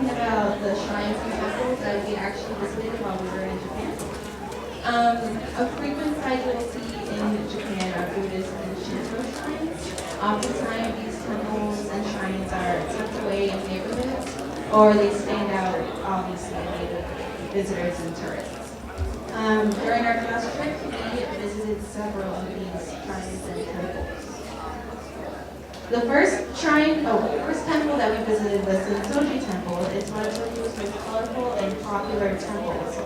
talking about the shrines and temples that we actually visited while we were in Japan. A frequent sight you'll see in Japan are Buddhist and Shinto shrines. Oftentimes, these temples and shrines are tucked away in neighborhoods, or they stand out obviously to visitors and tourists. During our class trip, we visited several of these shrines and temples. The first temple that we visited was the Sensoji Temple. It's one of Tokyo's most colorful and popular temples.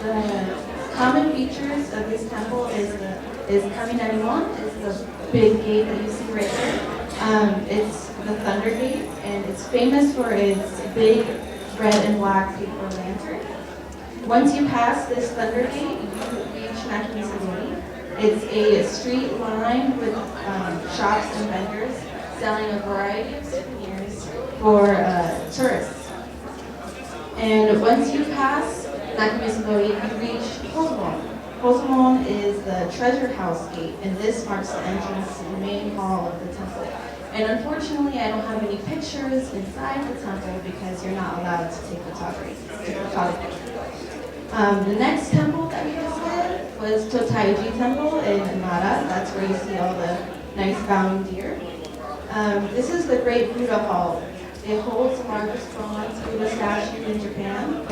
The common features of this temple is Kaminarimon, is the big gate that you see right there. It's the Thunder Gate, and it's famous for its big red and black paper lantern. Once you pass this Thunder Gate, you reach Nakimisagori. It's a street lined with shops and vendors selling a variety of souvenirs for tourists. And once you pass Nakimisagori, you reach Hozumon. Hozumon is the treasure house gate, and this marks the entrance to the main hall of the temple. And unfortunately, I don't have any pictures inside the temple because you're not allowed to take photography. The next temple that we visited was Totaiji Temple in Nara. That's where you see all the nice bowing deer. This is the Great Buddha Hall. It holds the largest bronze Buddha statue in Japan.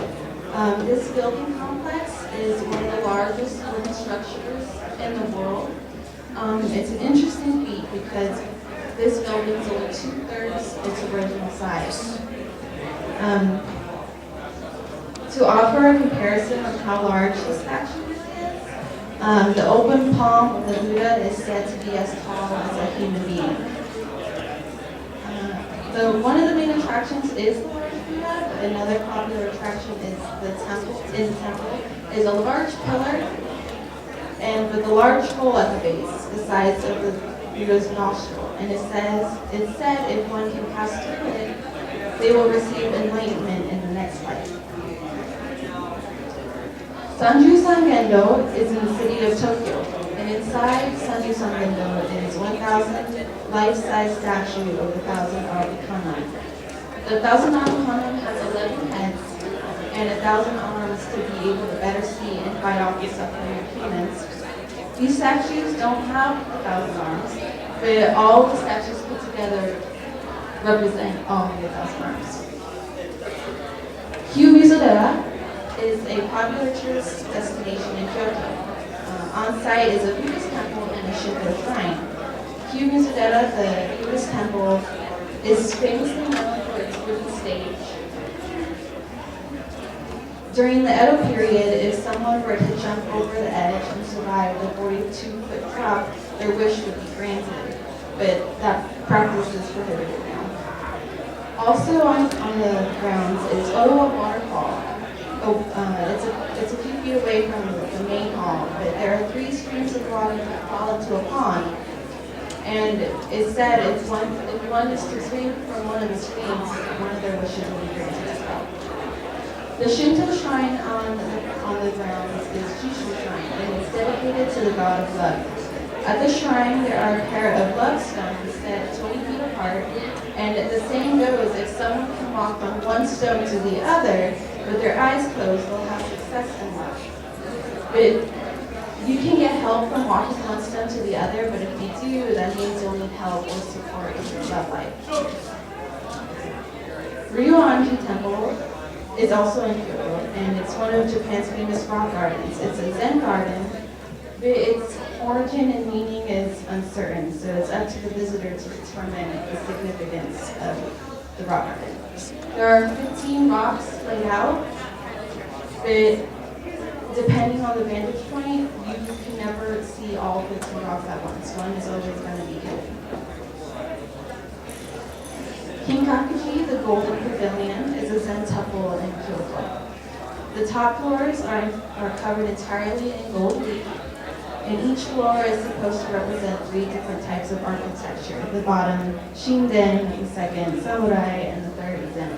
This building complex is one of the largest wooden structures in the world. It's an interesting feat because this building is only 2/3 its original size. To offer a comparison of how large the statue really is, the open palm of the Buddha is said to be as tall as a human being. One of the main attractions is the large Buddha, but another popular attraction is the temple. In the temple is a large pillar, and with a large hole at the base, the size of the Buddha's nostril. And it's said if one can pass through it, they will receive enlightenment in the next life. Sanjusan Gendo is in the city of Tokyo, and inside Sanjusan Gendo is 1,000 life-size statue of the 1,000 Arakanan. The 1,000 Arakanan has 11 heads and 1,000 arms to be able to better see and fight off the suffering of humans. These statues don't have 1,000 arms, but all the statues put together represent all of the 1,000 arms. Kyumizo-dera is a popular tourist destination in Kyoto. On site is a Buddhist temple and a Shinto shrine. Kyumizo-dera, the Buddhist temple, is famously known for its wooden stage. During the Edo period, if someone were to jump over the edge and survive the 42-foot drop, their wish would be granted, but that practice is prohibited now. Also on the grounds is Owa Waterfall. It's a few feet away from the main hall, but there are 3 streams of water that fall into a pond. And it's said if one is to swim from one of the streams, one of their wishes will be granted as well. The Shinto shrine on the grounds is Jishu Shrine, and it's dedicated to the god of luck. At the shrine, there are a pair of luck stones set 20 feet apart, and the saying goes, if someone can walk from one stone to the other with their eyes closed, they'll have success in luck. But you can get help from walking one stone to the other, but if you do, that means you'll need help or support in your love life. Ryoanji Temple is also in Kyoto, and it's one of Japan's famous rock gardens. It's a Zen garden, but its origin and meaning is uncertain, so it's up to the visitor to determine the significance of the rock garden. There are 15 rocks laid out, but depending on the vantage point, you can never see all 15 rocks at once. One is always going to be hidden. Kinkakuji, the Golden Pavilion, is a Zen temple in Kyoto. The top floors are covered entirely in gold leaf, and each floor is supposed to represent 3 different types of architecture. The bottom, Shinden, the second, Samurai, and the third, Zen.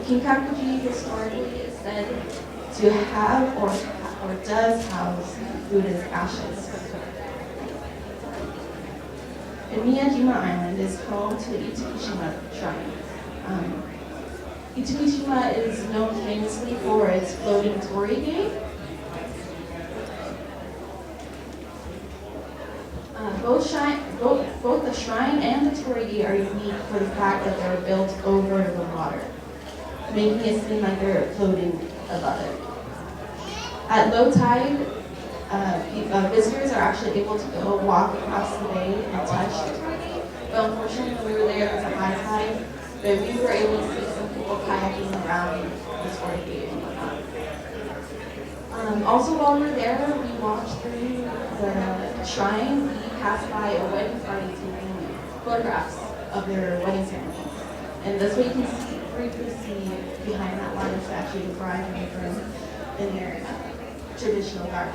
Kinkakuji historically is said to have or does house Buddha's ashes. And Miyajima Island is home to the Itsukishima Shrine. Itumishima is known famously for its floating torii gate. Both the shrine and the torii gate are unique for the fact that they were built over the water, making it seem like they're floating above it. At low tide, visitors are actually able to go walk across the bay and touch the torii gate, but unfortunately when we were there, it was a high tide, but we were able to see some people kayaking around the torii gate and whatnot. Also, while we were there, we walked through the shrine. We passed by a wedding party taking photographs of their wedding ceremony. And this way you can briefly see behind that large statue the bride and the groom in their traditional garb.